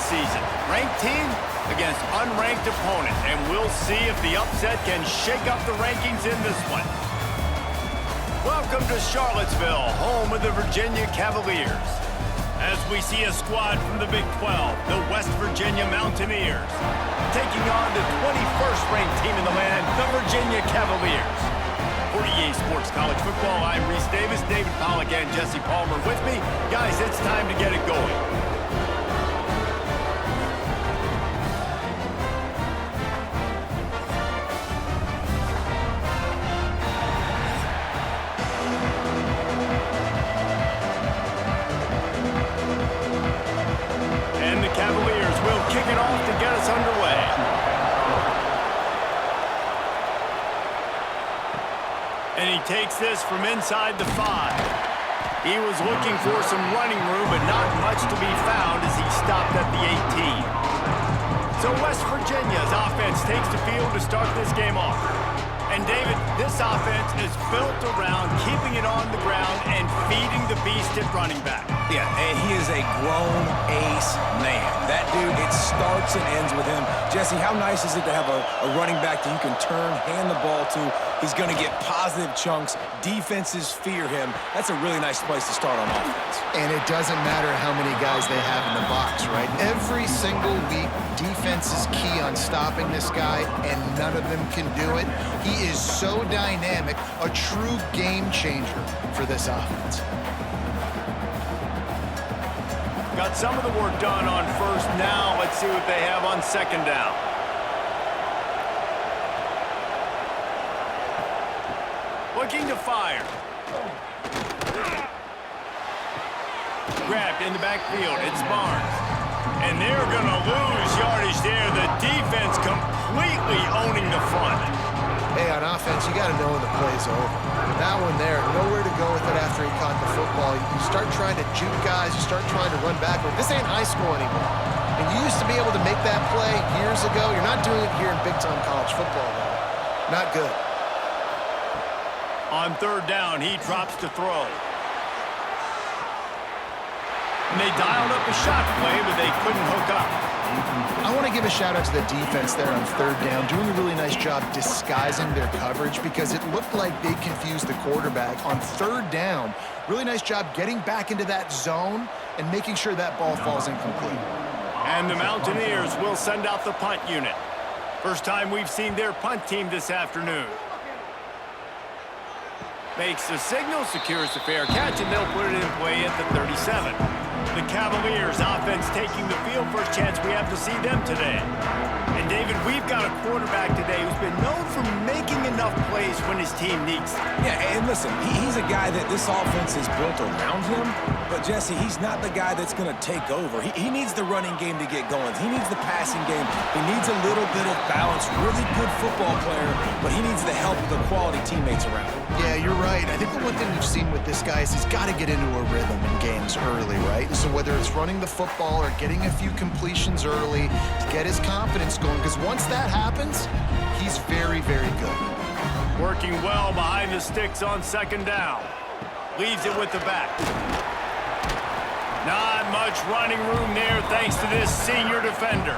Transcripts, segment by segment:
season. Ranked team against unranked opponent, and we'll see if the upset can shake up the rankings in this one. Welcome to Charlottesville, home of the Virginia Cavaliers. As we see a squad from the Big 12, the West Virginia Mountaineers, taking on the 21st ranked team in the land, the Virginia Cavaliers. For EA Sports College Football, I'm Reese Davis, David Pollack, and Jesse Palmer with me. Guys, it's time to get it going. And he takes this from inside the 5. He was looking for some running room, but not much to be found as he stopped at the 18. So West Virginia's offense takes the field to start this game off. And David, this offense is built around keeping it on the ground and feeding the beast at running back. Yeah, and he is a grown ace man. That dude, it starts and ends with him. Jesse, how nice is it to have a running back that you can turn, hand the ball to? He's going to get positive chunks. Defenses fear him. That's a really nice place to start on offense. And it doesn't matter how many guys they have in the box, right? Every single week, defense is key on stopping this guy, and none of them can do it. He is so dynamic, a true game changer for this offense. Got some of the work done on first. Now let's see what they have on second down. Looking to fire. Grabbed in the backfield. It's Barnes. And they're going to lose yardage there. The defense completely owning the front. Hey, on offense, you got to know when the play's over. That one there, nowhere to go with it after he caught the football. You start trying to juke guys. You start trying to run backward. This ain't high school anymore. And you used to be able to make that play years ago. You're not doing it here in big-time college football, though. Not good. On third down, he drops to throw. And they dialed up a shot play, but they couldn't hook up. I want to give a shout-out to the defense there on third down, doing a really nice job disguising their coverage because it looked like they confused the quarterback. On third down, really nice job getting back into that zone and making sure that ball falls incomplete. And the Mountaineers will send out the punt unit. First time we've seen their punt team this afternoon. Makes the signal, secures the fair catch, and they'll put it in play at the 37. The Cavaliers offense taking the field. First chance we have to see them today. And David, we've got a quarterback today who's been known for making enough plays when his team needs them. Yeah, and listen, he's a guy that this offense is built around him. But, Jesse, he's not the guy that's going to take over. He needs the running game to get going. He needs the passing game. He needs a little bit of balance. Really good football player, but he needs the help of the quality teammates around him. Yeah, you're right. I think the one thing we've seen with this guy is he's got to get into a rhythm in games early, right? So whether it's running the football or getting a few completions early to get his confidence going, because once that happens, he's very, very good. Working well behind the sticks on second down. Leaves it with the back. Not much running room there thanks to this senior defender.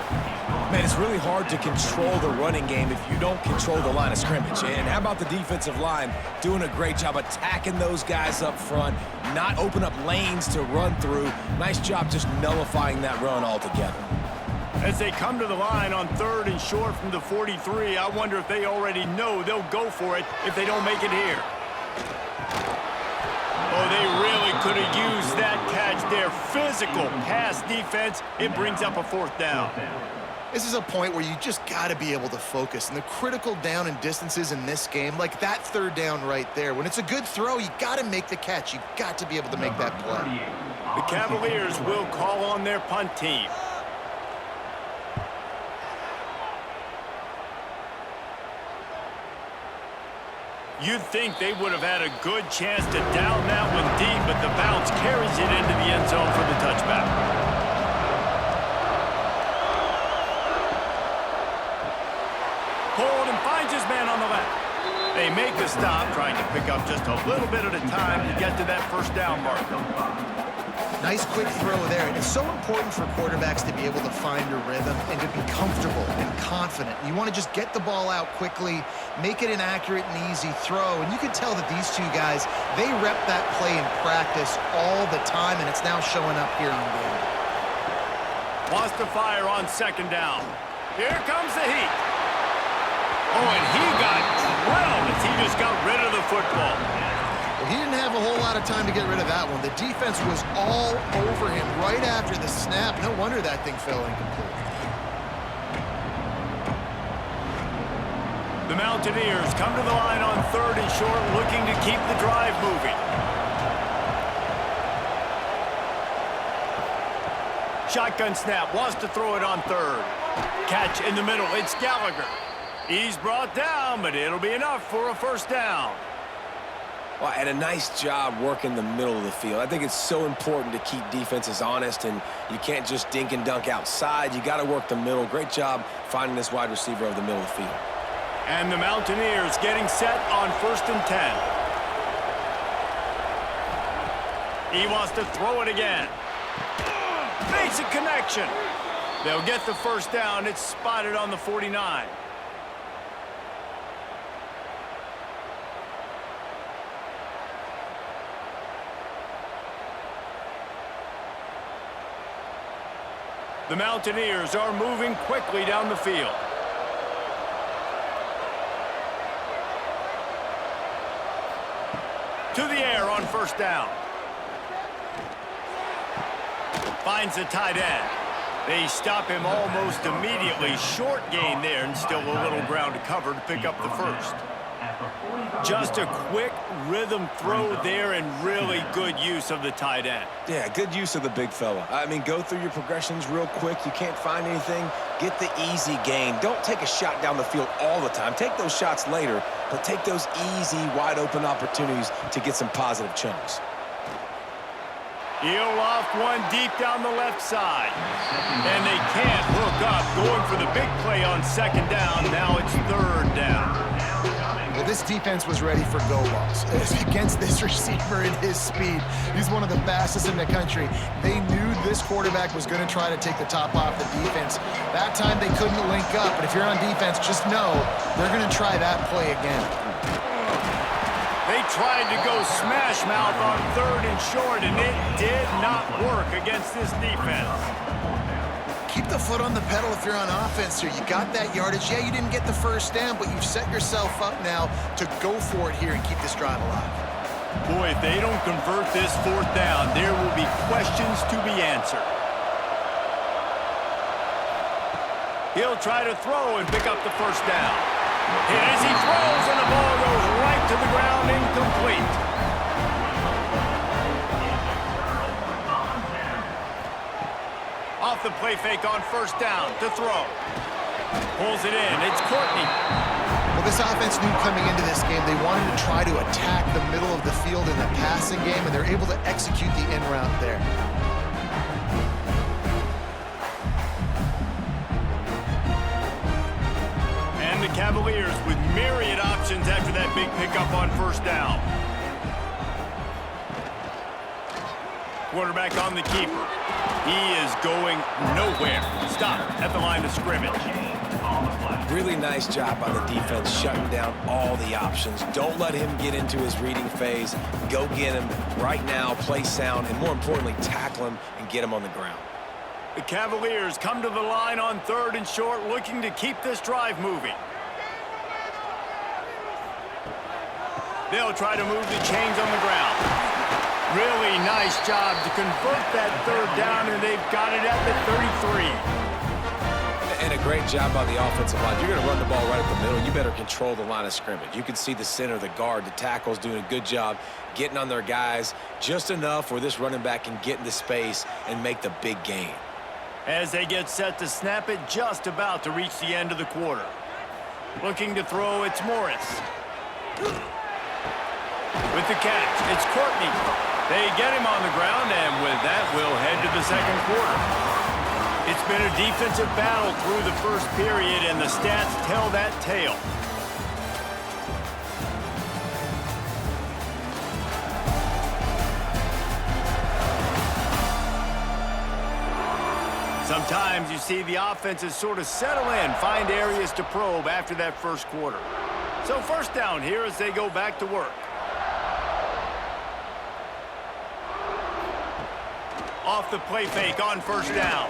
Man, it's really hard to control the running game if you don't control the line of scrimmage. And how about the defensive line doing a great job attacking those guys up front, not open up lanes to run through. Nice job just nullifying that run altogether. As they come to the line on third and short from the 43, I wonder if they already know they'll go for it if they don't make it here. Oh, they really could have used that catch there. Physical pass defense. It brings up a fourth down. This is a point where you just got to be able to focus. And the critical down and distances in this game, like that third down right there, when it's a good throw, you got to make the catch. You got to be able to make that play. The Cavaliers will call on their punt team. You'd think they would have had a good chance to down that one deep, but the bounce carries it into the end zone for the touchback. Hold and finds his man on the left. They make the stop, trying to pick up just a little bit at a time to get to that first down marker. Nice quick throw there. And it's so important for quarterbacks to be able to find a rhythm and to be comfortable and confident. You want to just get the ball out quickly, make it an accurate and easy throw. And you can tell that these two guys, they rep that play in practice all the time, and it's now showing up here in the game. Wants to fire on second down. Here comes the heat. Oh, and he got drilled as he just got rid of the football. Well, he didn't have a whole lot of time to get rid of that one. The defense was all over him right after the snap. No wonder that thing fell incomplete. The Mountaineers come to the line on third and short, looking to keep the drive moving. Shotgun snap, wants to throw it on third. Catch in the middle, it's Gallagher. He's brought down, but it'll be enough for a first down. Well, and a nice job working the middle of the field. I think it's so important to keep defenses honest, and you can't just dink and dunk outside. You got to work the middle. Great job finding this wide receiver over the middle of the field. And the Mountaineers getting set on 1st and 10. He wants to throw it again. Basic connection. They'll get the first down. It's spotted on the 49. The Mountaineers are moving quickly down the field. To the air on first down. Finds the tight end. They stop him almost immediately. Short gain there, and still a little ground to cover to pick up the first. Just a quick rhythm throw there, and really good use of the tight end. Yeah, good use of the big fella. I mean, go through your progressions real quick. You can't find anything, get the easy gain. Don't take a shot down the field all the time. Take those shots later, but take those easy, wide-open opportunities to get some positive chunks. He'll off one deep down the left side. And they can't hook up, going for the big play on second down. Now it's third down. Well, this defense was ready for go balls. Against this receiver and his speed, he's one of the fastest in the country. They knew this quarterback was going to try to take the top off the defense. That time they couldn't link up, but if you're on defense, just know they're going to try that play again. They tried to go smash mouth on third and short, and it did not work against this defense. Keep the foot on the pedal if you're on offense here. You got that yardage. Yeah, you didn't get the first down, but you've set yourself up now to go for it here and keep this drive alive. Boy, if they don't convert this fourth down, there will be questions to be answered. He'll try to throw and pick up the first down. And as he throws, and the ball goes right to the ground, incomplete. Off the play fake on first down to throw. Pulls it in. It's Courtney. Well, this offense knew coming into this game they wanted to try to attack the middle of the field in the passing game, and they're able to execute the end route there. And the Cavaliers with myriad options after that big pickup on first down. Quarterback on the keeper. He is going nowhere. Stop at the line of scrimmage. Really nice job by the defense shutting down all the options. Don't let him get into his reading phase. Go get him right now, play sound, and more importantly, tackle him and get him on the ground. The Cavaliers come to the line on third and short, looking to keep this drive moving. They'll try to move the chains on the ground. Really nice job to convert that third down, and they've got it at the 33. And a great job by the offensive line. You're going to run the ball right up the middle. You better control the line of scrimmage. You can see the center, the guard, the tackles doing a good job getting on their guys just enough where this running back can get into space and make the big gain. As they get set to snap it, just about to reach the end of the quarter. Looking to throw, it's Morris. With the catch, it's Courtney. They get him on the ground, and with that, we'll head to the second quarter. It's been a defensive battle through the first period, and the stats tell that tale. Sometimes you see the offenses sort of settle in, find areas to probe after that first quarter. So first down here as they go back to work. Off the play fake on first down.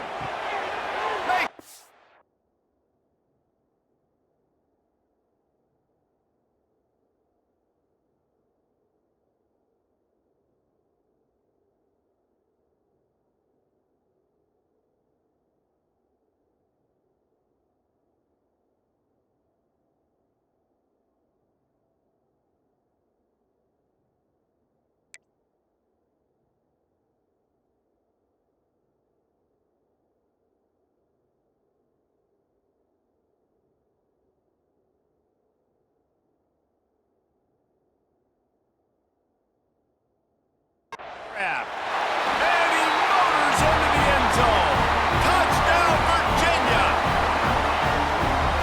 And he motors into the end zone. Touchdown, Virginia!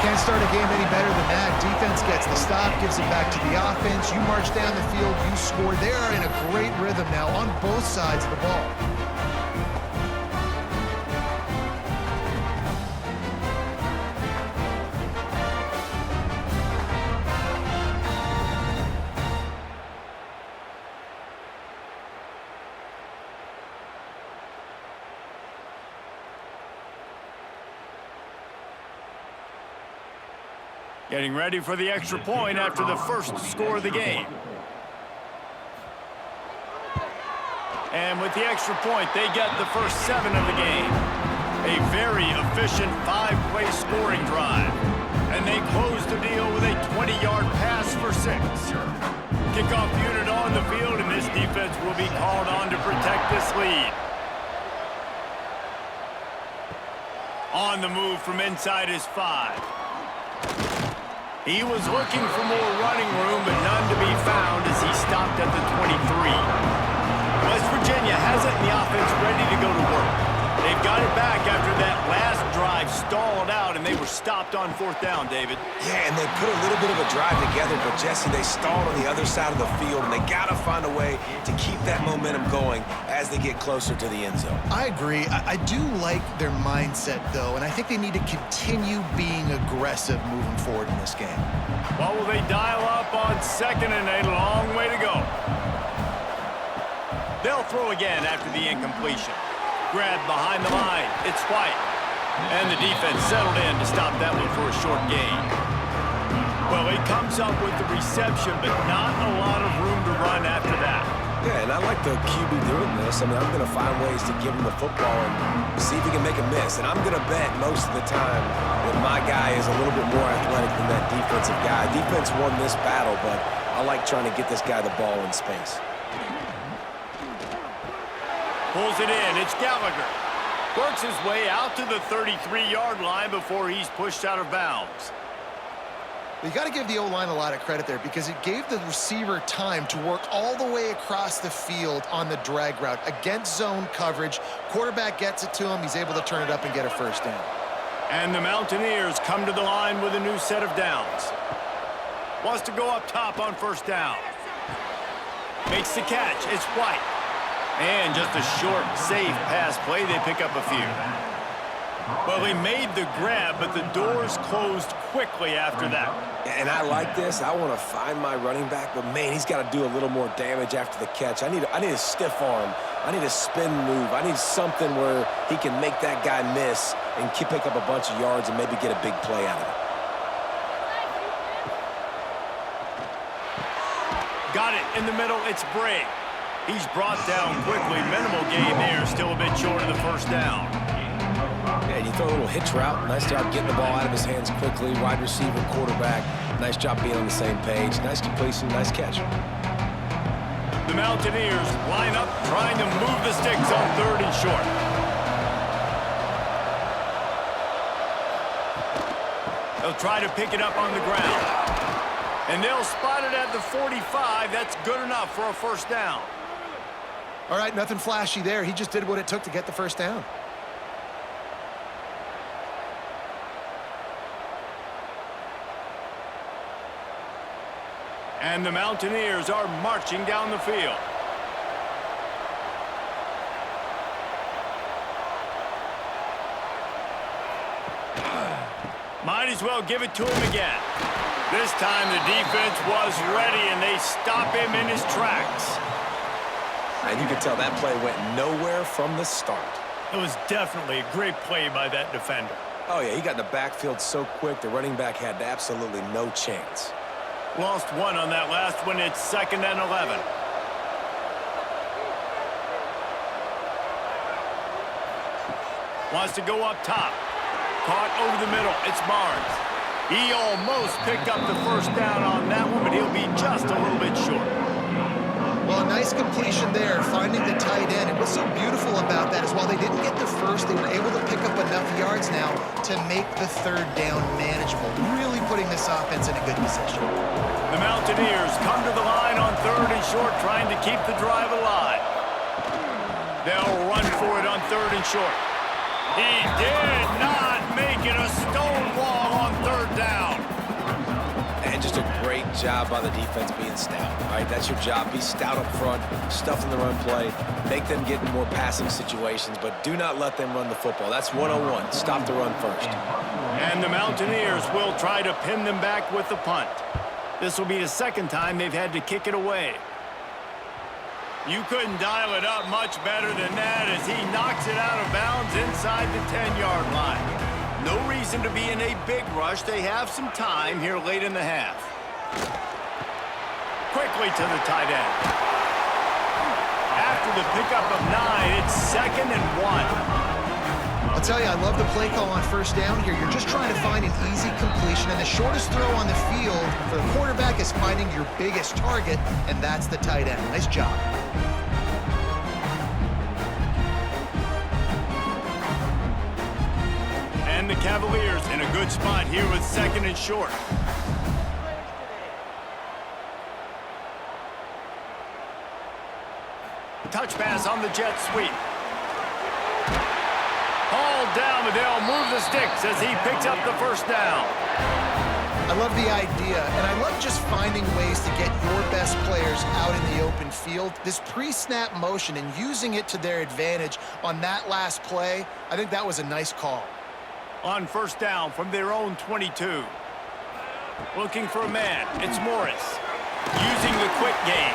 Can't start a game any better than that. Defense gets the stop, gives it back to the offense. You march down the field, you score. They are in a great rhythm now on both sides of the ball. Getting ready for the extra point after the first score of the game. And with the extra point, they get the first 7 of the game. A very efficient 5-play scoring drive. And they close the deal with a 20-yard pass for 6. Kickoff unit on the field, and this defense will be called on to protect this lead. On the move from inside his 5. He was looking for more running room, but none to be found as he stopped at the 23. West Virginia has it in the offense ready to go to work. They've got it back after that last drive stalled out, and they were stopped on 4th down, David. Yeah, and they put a little bit of a drive together, but Jesse, they stalled on the other side of the field, and they got to find a way to keep that momentum going as they get closer to the end zone. I agree. I do like their mindset, though, and I think they need to continue being aggressive moving forward in this game. Well, will they dial up on 2nd and a long way to go? They'll throw again after the incompletion. Grabbed behind the line. It's White. And the defense settled in to stop that one for a short gain. Well, he comes up with the reception, but not a lot of room to run after that. Yeah, and I like the QB doing this. I mean, I'm going to find ways to give him the football and see if he can make a miss. And I'm going to bet most of the time that my guy is a little bit more athletic than that defensive guy. Defense won this battle, but I like trying to get this guy the ball in space. Pulls it in. It's Gallagher. Works his way out to the 33-yard line before he's pushed out of bounds. You got to give the O-line a lot of credit there because it gave the receiver time to work all the way across the field on the drag route against zone coverage. Quarterback gets it to him. He's able to turn it up and get a first down. And the Mountaineers come to the line with a new set of downs. Wants to go up top on 1st down. Makes the catch. It's White. And just a short, safe pass play. They pick up a few. Well, he made the grab, but the doors closed quickly after that. And I like this. I want to find my running back, but, man, he's got to do a little more damage after the catch. I need a stiff arm. I need a spin move. I need something where he can make that guy miss and pick up a bunch of yards and maybe get a big play out of it. Got it in the middle. It's Bray. He's brought down quickly. Minimal gain there. Still a bit short of the 1st down. Yeah, you throw a little hitch route. Nice job getting the ball out of his hands quickly. Wide receiver, quarterback. Nice job being on the same page. Nice completion, nice catch. The Mountaineers line up, trying to move the sticks on 3rd and short. They'll try to pick it up on the ground. And they'll spot it at the 45. That's good enough for a 1st down. All right, nothing flashy there. He just did what it took to get the 1st down. And the Mountaineers are marching down the field. Might as well give it to him again. This time the defense was ready, and they stop him in his tracks. And you can tell that play went nowhere from the start. It was definitely a great play by that defender. Oh, yeah, he got in the backfield so quick, the running back had absolutely no chance. Lost one on that last one. It's 2nd and 11. Wants to go up top. Caught over the middle. It's Barnes. He almost picked up the first down on that one, but he'll be just a little bit short. Well, a nice completion there, finding the tight end. And what's so beautiful about that is while they didn't get the first, they were able to pick up enough yards now to make the 3rd down manageable, really putting this offense in a good position. The Mountaineers come to the line on 3rd and short, trying to keep the drive alive. They'll run for it on 3rd and short. He did not make it a stone wall on 3rd down. And just a great job by the defense being stout. All right, that's your job. Be stout up front, stuff in the run play, make them get in more passing situations, but do not let them run the football. That's 101. Stop the run first. And the Mountaineers will try to pin them back with the punt. This will be the 2nd time they've had to kick it away. You couldn't dial it up much better than that as he knocks it out of bounds inside the 10-yard line. No reason to be in a big rush. They have some time here late in the half. Quickly to the tight end. After the pickup of 9, it's 2nd and 1. I'll tell you, I love the play call on 1st down here. You're just trying to find an easy completion, and the shortest throw on the field for the quarterback is finding your biggest target, and that's the tight end. Nice job. And the Cavaliers in a good spot here with 2nd and short. Touch pass on the jet sweep. Hauled down, but they'll move the sticks as he picks up the 1st down. I love the idea, and I love just finding ways to get your best players out in the open field. This pre-snap motion and using it to their advantage on that last play, I think that was a nice call. On 1st down from their own 22. Looking for a man. It's Morris. Using the quick game.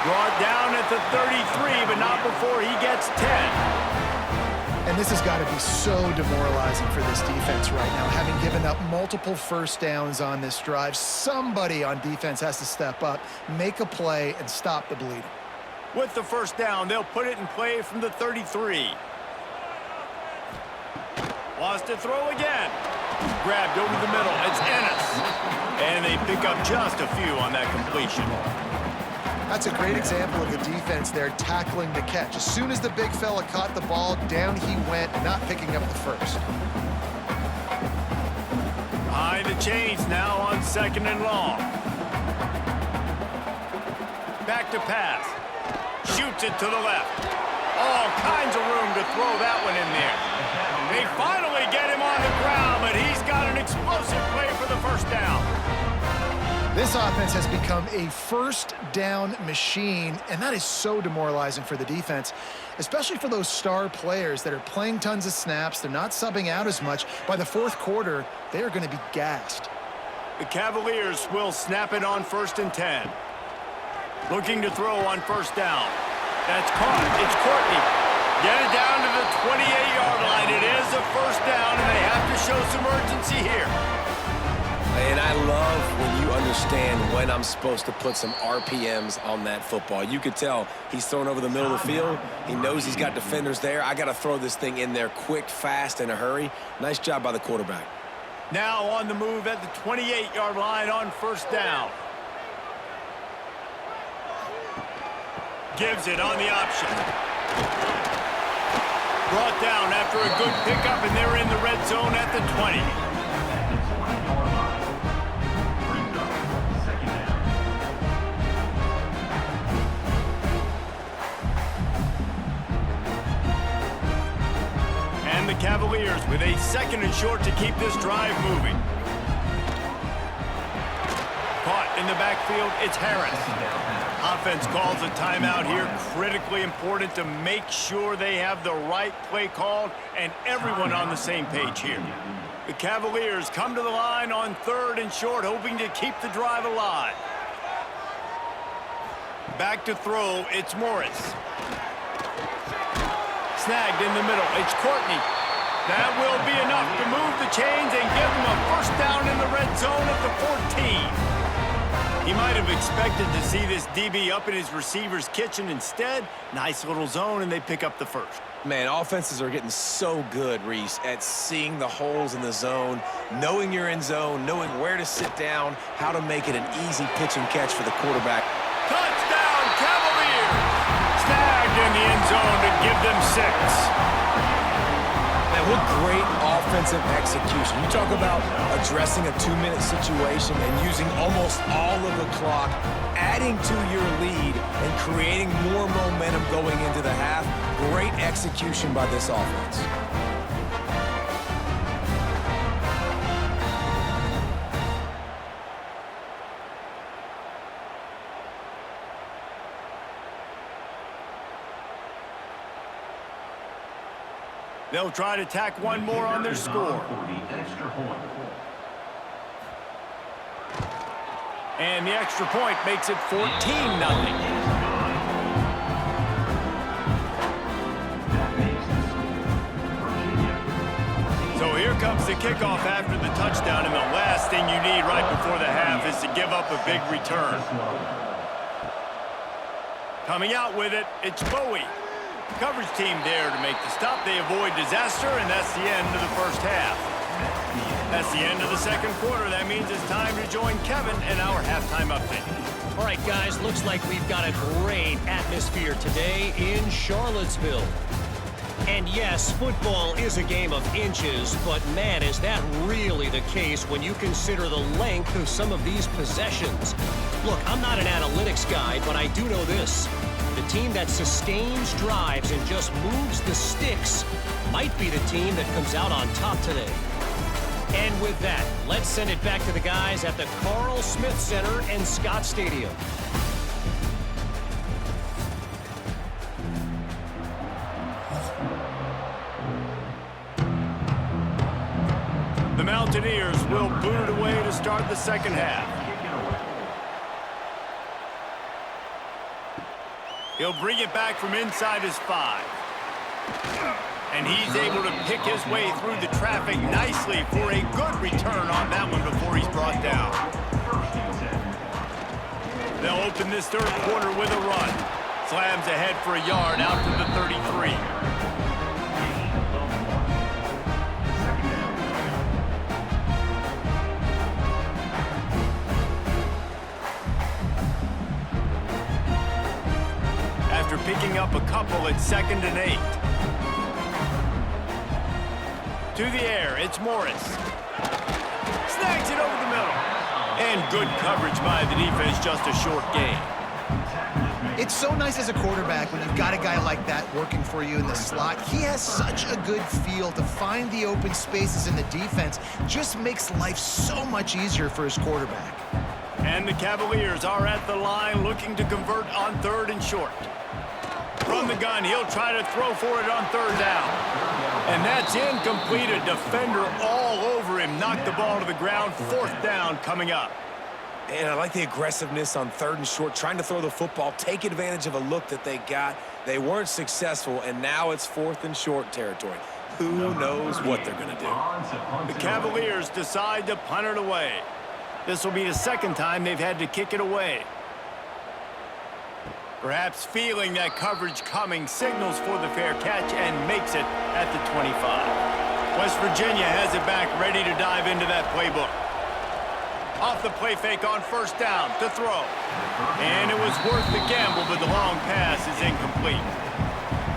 Brought down at the 33, but not before he gets 10. And this has got to be so demoralizing for this defense right now, having given up multiple 1st downs on this drive. Somebody on defense has to step up, make a play, and stop the bleeding. With the 1st down, they'll put it in play from the 33. Wants to throw again. Grabbed over the middle. It's Ennis. And they pick up just a few on that completion. That's a great example of the defense there tackling the catch. As soon as the big fella caught the ball, down he went, not picking up the first. High the chains now on 2nd and long. Back to pass. Shoots it to the left. All kinds of room to throw that one in there. They finally get him on the ground, but he's got an explosive play for the 1st down. This offense has become a 1st down machine, and that is so demoralizing for the defense, especially for those star players that are playing tons of snaps. They're not subbing out as much. By the 4th quarter, they are going to be gassed. The Cavaliers will snap it on 1st and 10. Looking to throw on 1st down. That's caught. It's Courtney. Get it down to the 28-yard line. It is a 1st down, and they have to show some urgency here. And I love when you understand when I'm supposed to put some RPMs on that football. You could tell he's throwing over the middle of the field. He knows he's got defenders there. I got to throw this thing in there quick, fast, in a hurry. Nice job by the quarterback. Now on the move at the 28-yard line on 1st down. Gives it on the option. Brought down after a good pickup, and they're in the red zone at the 20. And the Cavaliers with a 2nd and short to keep this drive moving. Caught in the backfield, it's Harris. Offense calls a timeout here. Critically important to make sure they have the right play called and everyone on the same page here. The Cavaliers come to the line on 3rd and short, hoping to keep the drive alive. Back to throw, it's Morris. Snagged in the middle, it's Courtney. That will be enough to move the chains and give them a first down in the red zone at the 14. He might have expected to see this DB up in his receiver's kitchen. Instead, nice little zone, and they pick up the first. Man, offenses are getting so good, Reese, at seeing the holes in the zone, knowing you're in zone, knowing where to sit down, how to make it an easy pitch and catch for the quarterback. Touchdown, Cavaliers! Snagged in the end zone to give them 6. Man, what great offensive execution. You talk about addressing a 2-minute situation and using almost all of the clock, adding to your lead and creating more momentum going into the half. Great execution by this offense. They'll try to tack one more on their score. And the extra point makes it 14-0. So here comes the kickoff after the touchdown, and the last thing you need right before the half is to give up a big return. Coming out with it, it's Bowie. Coverage team there to make the stop. They avoid disaster, and that's the end of the first half. That's the end of the second quarter. That means it's time to join Kevin in our halftime update. All right, guys, looks like we've got a great atmosphere today in Charlottesville. And yes, football is a game of inches, but man, is that really the case when you consider the length of some of these possessions. Look, I'm not an analytics guy, but I do know this. The team that sustains drives and just moves the sticks might be the team that comes out on top today. And with that, let's send it back to the guys at the Carl Smith Center and Scott Stadium. The Mountaineers will boot it away to start the second half. He'll bring it back from inside his 5. And he's able to pick his way through the traffic nicely for a good return on that one before he's brought down. They'll open this third quarter with a run. Slams ahead for a yard out to the 33. After picking up a couple at 2nd and 8. To the air, it's Morris. Snags it over the middle. And good coverage by the defense, just a short gain. It's so nice as a quarterback when you've got a guy like that working for you in the slot. He has such a good feel to find the open spaces in the defense. Just makes life so much easier for his quarterback. And the Cavaliers are at the line looking to convert on 3rd and short. From the gun, he'll try to throw for it on 3rd down. And that's incomplete. A defender all over him. Knocked the ball to the ground. 4th down coming up. And I like the aggressiveness on 3rd and short, trying to throw the football, take advantage of a look that they got. They weren't successful, and now it's 4th and short territory. Who knows what they're going to do? The Cavaliers decide to punt it away. This will be the 2nd time they've had to kick it away. Perhaps feeling that coverage coming, signals for the fair catch and makes it at the 25. West Virginia has it back, ready to dive into that playbook. Off the play fake on 1st down to throw. And it was worth the gamble, but the long pass is incomplete.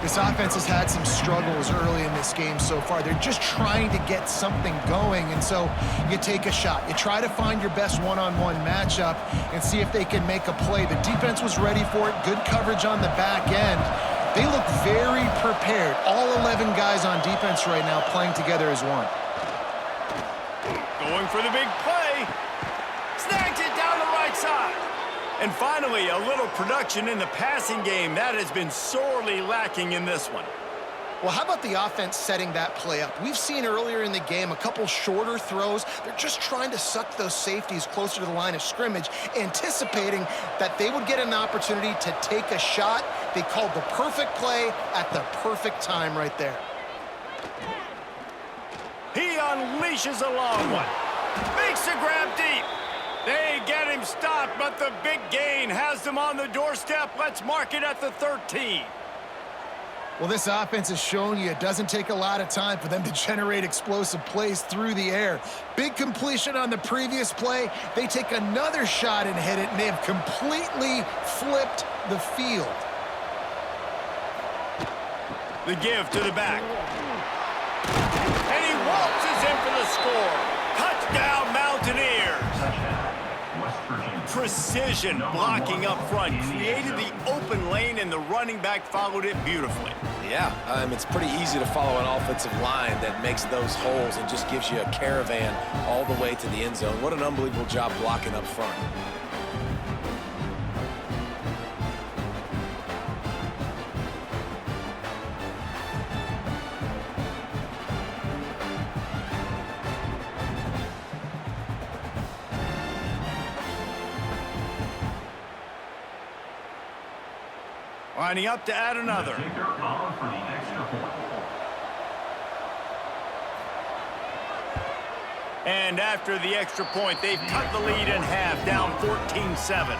This offense has had some struggles early in this game so far. They're just trying to get something going, and so you take a shot. You try to find your best one-on-one matchup and see if they can make a play. The defense was ready for it. Good coverage on the back end. They look very prepared. All 11 guys on defense right now playing together as one. Going for the big play. Snags it down the right side. And finally, a little production in the passing game. That has been sorely lacking in this one. Well, how about the offense setting that play up? We've seen earlier in the game a couple shorter throws. They're just trying to suck those safeties closer to the line of scrimmage, anticipating that they would get an opportunity to take a shot. They called the perfect play at the perfect time right there. He unleashes a long one. Makes a grab deep. They get him stopped, but the big gain has them on the doorstep. Let's mark it at the 13. Well, this offense has shown you it doesn't take a lot of time for them to generate explosive plays through the air. Big completion on the previous play. They take another shot and hit it, and they have completely flipped the field. The give to the back. And he waltzes in for the score. Touchdown, Mountaineers. Precision blocking up front. Created the open lane, and the running back followed it beautifully. Yeah, it's pretty easy to follow an offensive line that makes those holes and just gives you a caravan all the way to the end zone. What an unbelievable job blocking up front. Lining up to add another. And after the extra point, they've cut the lead in half, down 14-7.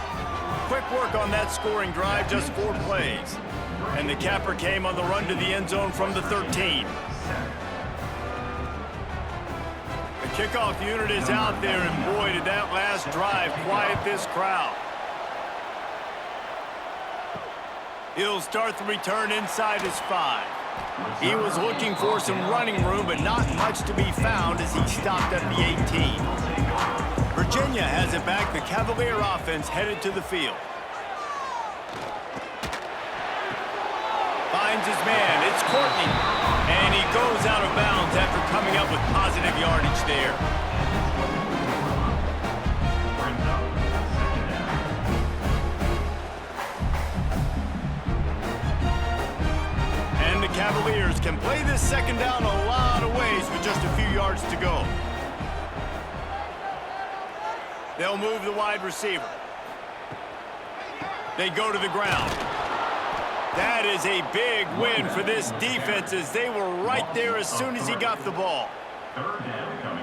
Quick work on that scoring drive, just 4 plays. And the capper came on the run to the end zone from the 13. The kickoff unit is out there, and boy, did that last drive quiet this crowd. He'll start the return inside his 5. He was looking for some running room, but not much to be found as he stopped at the 18. Virginia has it back. The Cavalier offense headed to the field. Finds his man. It's Courtney. And he goes out of bounds after coming up with positive yardage there. Cavaliers can play this second down a lot of ways with just a few yards to go. They'll move the wide receiver. They go to the ground. That is a big win for this defense as they were right there as soon as he got the ball.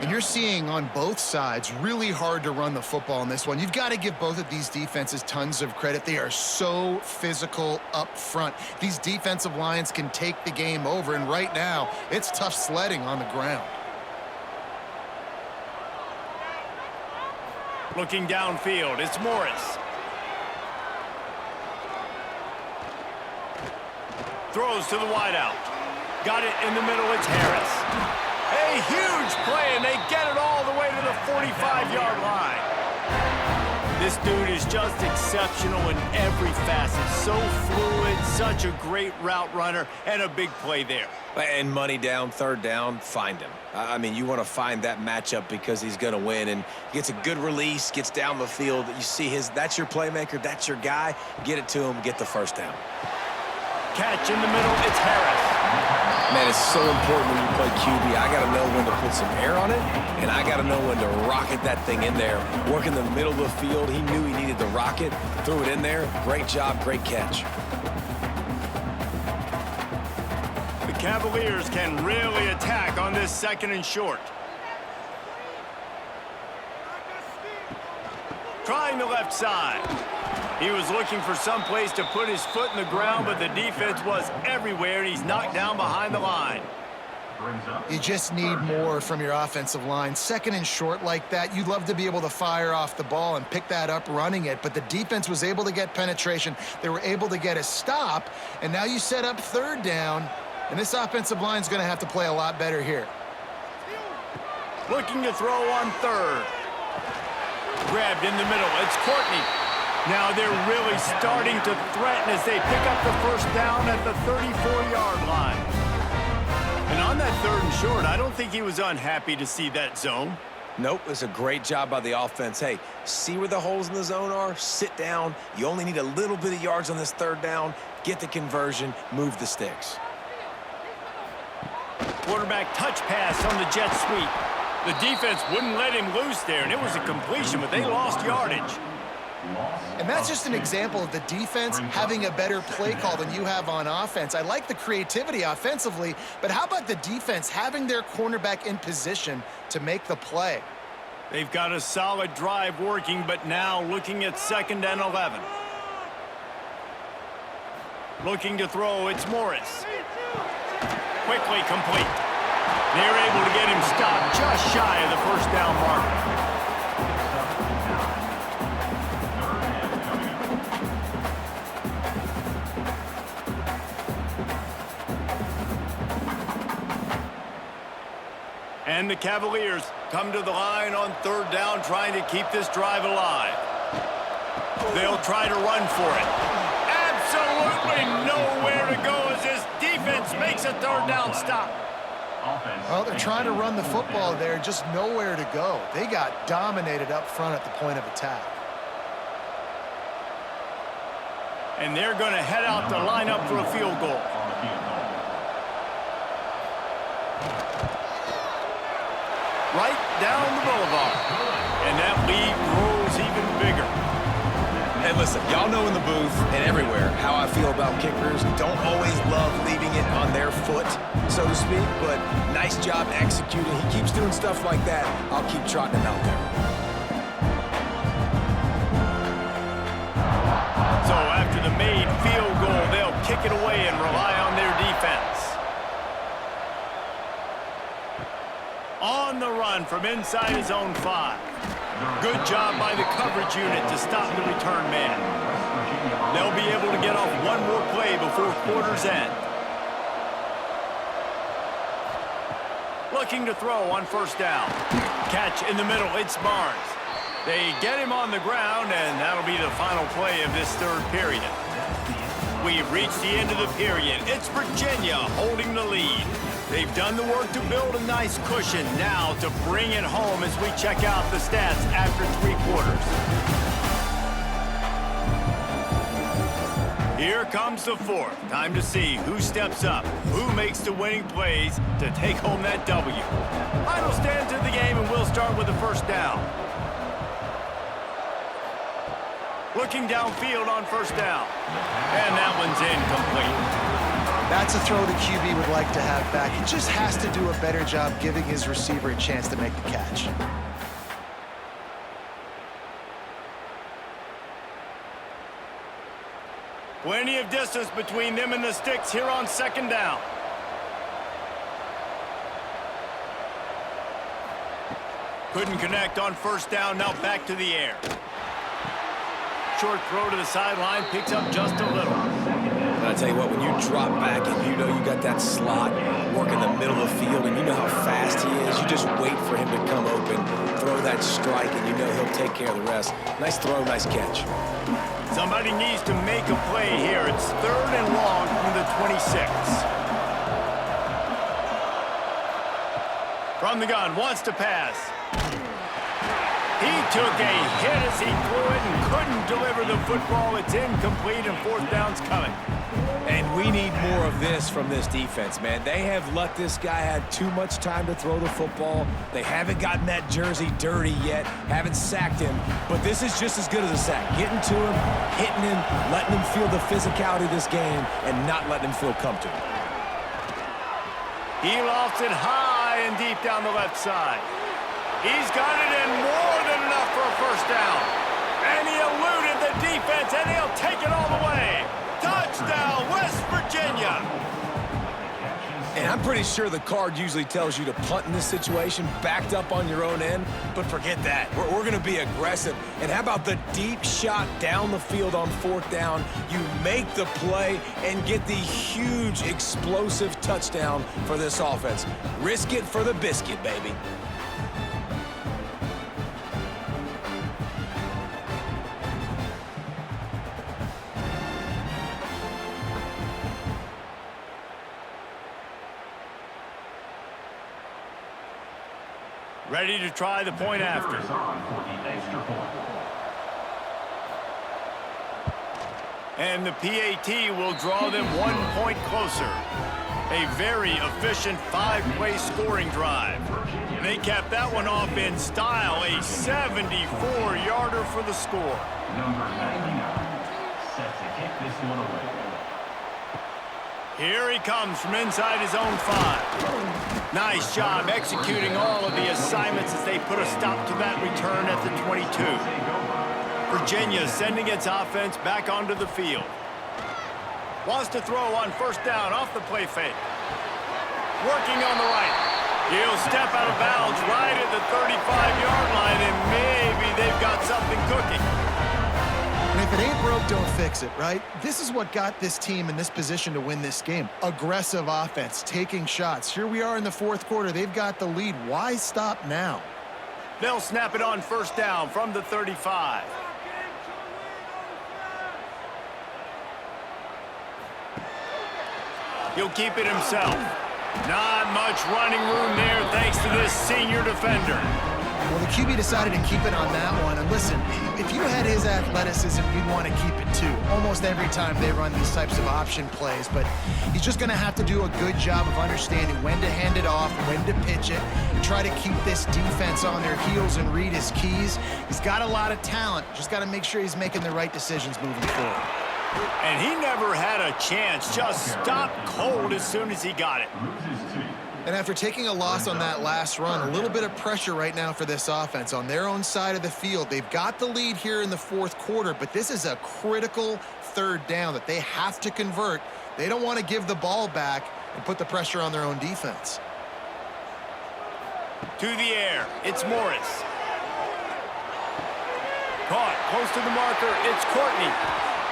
And you're seeing on both sides really hard to run the football in this one. You've got to give both of these defenses tons of credit. They are so physical up front. These defensive lines can take the game over, and right now it's tough sledding on the ground. Looking downfield, it's Morris. Throws to the wideout. Got it in the middle, it's Harris. A huge play, and they get it all the way to the 45-yard line. This dude is just exceptional in every facet. So fluid, such a great route runner, and a big play there. And money down, third down, find him. I mean, you want to find that matchup because he's going to win, and gets a good release, gets down the field. You see that's your playmaker, that's your guy. Get it to him, get the first down. Catch in the middle, it's Harris. Man, it's so important when you play QB. I got to know when to put some air on it, and I got to know when to rocket that thing in there. Work in the middle of the field. He knew he needed to rocket, threw it in there. Great job, great catch. The Cavaliers can really attack on this second and short. Trying the left side. He was looking for some place to put his foot in the ground, but the defense was everywhere, and he's knocked down behind the line. You just need more from your offensive line. Second and short like that, you'd love to be able to fire off the ball and pick that up running it, but the defense was able to get penetration. They were able to get a stop, and now you set up third down, and this offensive line is going to have to play a lot better here. Looking to throw on third. Grabbed in the middle. It's Courtney. Now they're really starting to threaten as they pick up the first down at the 34-yard line. And on that third and short, I don't think he was unhappy to see that zone. Nope, it's a great job by the offense. Hey, see where the holes in the zone are? Sit down. You only need a little bit of yards on this third down. Get the conversion, move the sticks. Quarterback touch pass on the jet sweep. The defense wouldn't let him loose there, and it was a completion, but they lost yardage. And that's just an example of the defense having a better play call than you have on offense. I like the creativity offensively, but how about the defense having their cornerback in position to make the play? They've got a solid drive working, but now looking at 2nd and 11. Looking to throw, it's Morris. Quickly complete. They're able to get him stopped just shy of the first down mark. And the Cavaliers come to the line on 3rd down, trying to keep this drive alive. They'll try to run for it. Absolutely nowhere to go as this defense makes a 3rd down stop. Well, they're trying to run the football there, just nowhere to go. They got dominated up front at the point of attack. And they're going to head out to line up for a field goal. Right down the boulevard. And that lead grows even bigger. Hey, listen, y'all know in the booth and everywhere how I feel about kickers. Don't always love leaving it on their foot, so to speak, but nice job executing. He keeps doing stuff like that. I'll keep trotting him out there. So after the made field goal, they'll kick it away and rely on their defense. On the run from inside his own 5. Good job by the coverage unit to stop the return man. They'll be able to get off one more play before quarter's end. Looking to throw on 1st down. Catch in the middle, it's Barnes. They get him on the ground, and that'll be the final play of this 3rd period. We've reached the end of the period. It's Virginia holding the lead. They've done the work to build a nice cushion. Now to bring it home as we check out the stats after 3 quarters. Here comes the 4th. Time to see who steps up, who makes the winning plays to take home that W. Final stand to the game, and we'll start with the 1st down. Looking downfield on 1st down. And that one's incomplete. That's a throw the QB would like to have back. He just has to do a better job giving his receiver a chance to make the catch. Plenty of distance between them and the sticks here on 2nd down. Couldn't connect on 1st down, now back to the air. Short throw to the sideline, picks up just a little. And I tell you what, when you drop back and you know you got that slot, work in the middle of the field, and you know how fast he is, you just wait for him to come open, throw that strike, and you know he'll take care of the rest. Nice throw, nice catch. Somebody needs to make a play here. It's 3rd and long from the 26. From the gun, wants to pass. He took a hit as he threw it and couldn't deliver the football. It's incomplete, and 4th down's coming. And we need more of this from this defense, man. They have let this guy have too much time to throw the football. They haven't gotten that jersey dirty yet, haven't sacked him. But this is just as good as a sack. Getting to him, hitting him, letting him feel the physicality of this game, and not letting him feel comfortable. He lofts it high and deep down the left side. He's got it in more than enough for a 1st down. And he eluded the defense, and he'll take it all the way. Touchdown, West Virginia. And I'm pretty sure the card usually tells you to punt in this situation, backed up on your own end, but forget that. We're going to be aggressive. And how about the deep shot down the field on 4th down? You make the play and get the huge explosive touchdown for this offense. Risk it for the biscuit, baby. Ready to try the point after. And the PAT will draw them 1 point closer. A very efficient 5-play scoring drive. They capped that one off in style, a 74-yarder for the score. Number 99, set to kick this one away. Here he comes from inside his own 5. Nice job executing all of the assignments as they put a stop to that return at the 22. Virginia sending its offense back onto the field. Wants to throw on first down off the play fake. Working on the right. He'll step out of bounds right at the 35-yard line, and maybe they've got something cooking. And if it ain't broke, don't fix it, right? This is what got this team in this position to win this game. Aggressive offense, taking shots. Here we are in the fourth quarter. They've got the lead. Why stop now? They'll snap it on first down from the 35. He'll keep it himself. Not much running room there thanks to this senior defender. Well, the QB decided to keep it on that one. And listen, if you had his athleticism, you'd want to keep it too. Almost every time they run these types of option plays. But he's just going to have to do a good job of understanding when to hand it off, when to pitch it, and try to keep this defense on their heels and read his keys. He's got a lot of talent. Just got to make sure he's making the right decisions moving forward. And he never had a chance. Just stopped cold as soon as he got it. And after taking a loss on that last run, a little bit of pressure right now for this offense on their own side of the field. They've got the lead here in the fourth quarter, but this is a critical third down that they have to convert. They don't want to give the ball back and put the pressure on their own defense. To the air, it's Morris. Caught close to the marker, it's Courtney.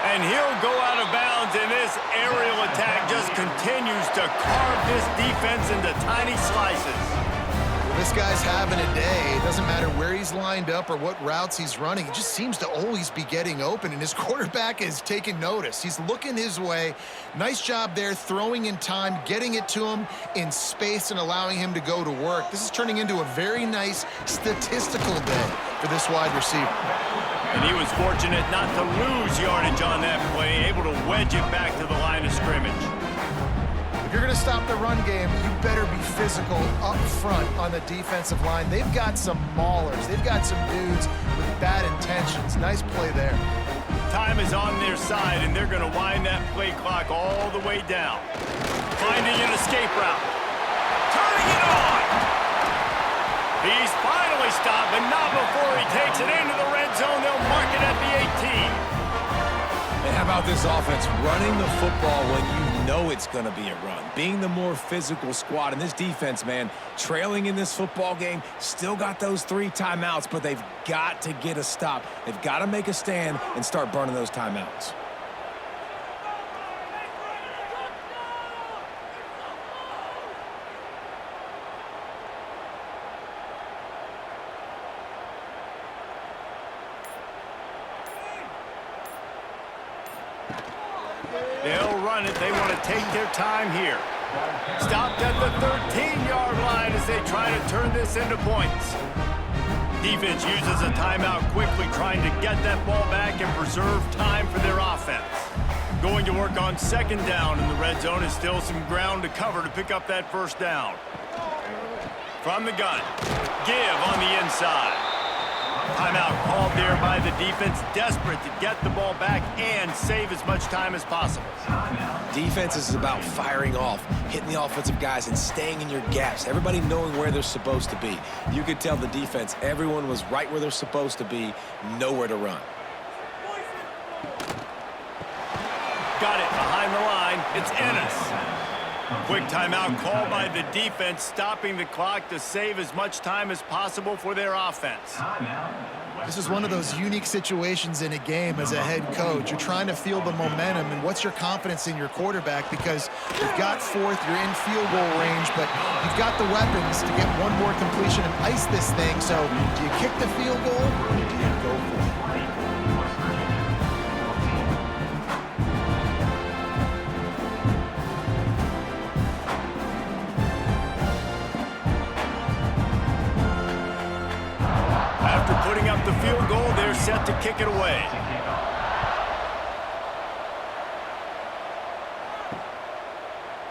And he'll go out of bounds, and this aerial attack just continues to carve this defense into tiny slices. Well, this guy's having a day. It doesn't matter where he's lined up or what routes he's running. He just seems to always be getting open, and his quarterback is taking notice. He's looking his way. Nice job there, throwing in time, getting it to him in space and allowing him to go to work. This is turning into a very nice statistical day for this wide receiver. And he was fortunate not to lose yardage on that play, able to wedge it back to the line of scrimmage. If you're going to stop the run game, you better be physical up front on the defensive line. They've got some maulers. They've got some dudes with bad intentions. Nice play there. Time is on their side, and they're going to wind that play clock all the way down. Finding an escape route. Turning it on! He's finally stopped, but not before he takes it into the red zone. They'll mark it at the 18. And how about this offense running the football when you know it's going to be a run? Being the more physical squad. And this defense, man, trailing in this football game, still got those 3 timeouts, but they've got to get a stop. They've got to make a stand and start burning those timeouts. They'll run it. They want to take their time here. Stopped at the 13-yard line as they try to turn this into points. Defense uses a timeout quickly, trying to get that ball back and preserve time for their offense. Going to work on second down in the red zone is still some ground to cover to pick up that first down. From the gun, give on the inside. Timeout called there by the defense, desperate to get the ball back and save as much time as possible. Defense is about firing off, hitting the offensive guys, and staying in your gaps. Everybody knowing where they're supposed to be. You could tell the defense, everyone was right where they're supposed to be, nowhere to run. Got it behind the line. It's Ennis. Quick timeout called by the defense, stopping the clock to save as much time as possible for their offense. This is one of those unique situations in a game as a head coach. You're trying to feel the momentum, and what's your confidence in your quarterback? Because you've got fourth, you're in field goal range, but you've got the weapons to get one more completion and ice this thing. So do you kick the field goal or do you go for it? After putting up the field goal, they're set to kick it away.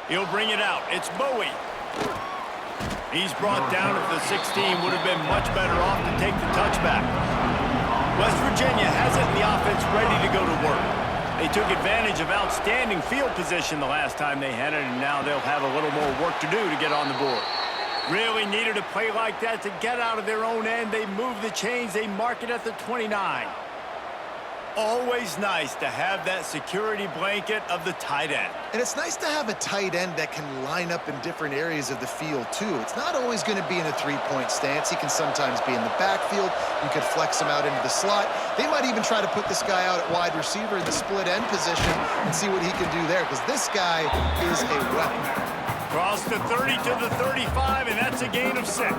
He'll bring it out. It's Bowie. He's brought down at the 16. Would have been much better off to take the touchback. West Virginia has it in the offense ready to go to work. They took advantage of outstanding field position the last time they had it, and now they'll have a little more work to do to get on the board. Really needed a play like that to get out of their own end. They move the chains. They mark it at the 29. Always nice to have that security blanket of the tight end. And it's nice to have a tight end that can line up in different areas of the field, too. It's not always going to be in a three-point stance. He can sometimes be in the backfield. You could flex him out into the slot. They might even try to put this guy out at wide receiver in the split end position and see what he can do there, because this guy is a weapon. Cross the 30 to the 35, and that's a gain of 6.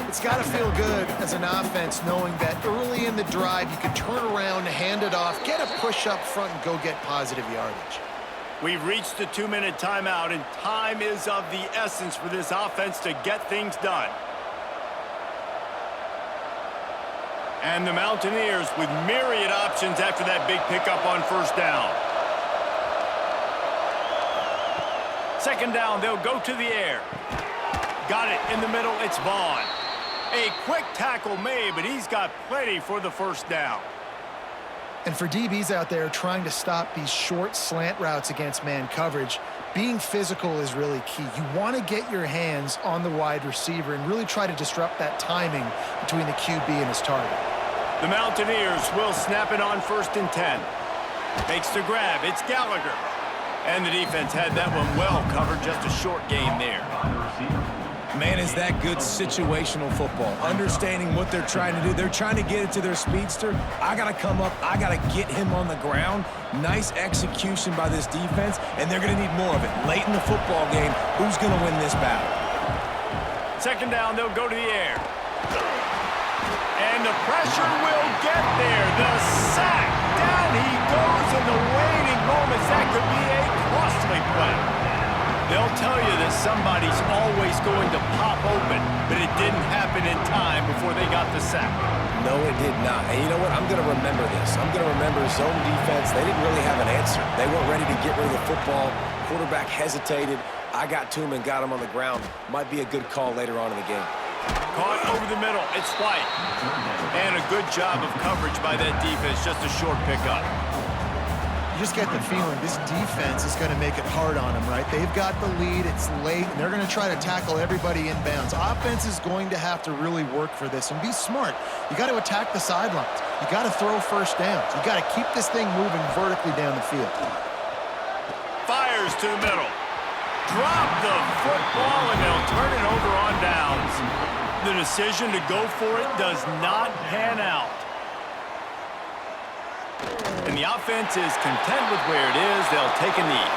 It's got to feel good as an offense knowing that early in the drive you can turn around, hand it off, get a push up front, and go get positive yardage. We've reached the 2-minute timeout, and time is of the essence for this offense to get things done. And the Mountaineers with myriad options after that big pickup on first down. Second down, they'll go to the air. Got it in the middle, it's Vaughn. A quick tackle made, but he's got plenty for the first down. And for DBs out there trying to stop these short slant routes against man coverage, being physical is really key. You want to get your hands on the wide receiver and really try to disrupt that timing between the QB and his target. The Mountaineers will snap it on 1st and 10. Makes the grab, it's Gallagher. And the defense had that one well covered, just a short gain there. Man, is that good situational football. Understanding what they're trying to do. They're trying to get it to their speedster. I got to come up. I got to get him on the ground. Nice execution by this defense, and they're going to need more of it. Late in the football game, who's going to win this battle? Second down, they'll go to the air. And the pressure will get there. The sack. Down he goes in the waning moments. That could be a costly play. They'll tell you that somebody's always going to pop open, but it didn't happen in time before they got the sack. No, it did not. And you know what? I'm going to remember this. I'm going to remember zone defense. They didn't really have an answer. They weren't ready to get rid of the football. Quarterback hesitated. I got to him and got him on the ground. Might be a good call later on in the game. Caught over the middle. It's White. And a good job of coverage by that defense. Just a short pickup. You just get the feeling this defense is going to make it hard on them, right? They've got the lead, it's late, and they're going to try to tackle everybody inbounds. Offense is going to have to really work for this and be smart. You got to attack the sidelines. You got to throw first downs. You got to keep this thing moving vertically down the field. Fires to the middle. Drop the football, and they'll turn it over on downs. The decision to go for it does not pan out. And the offense is content with where it is. They'll take a knee.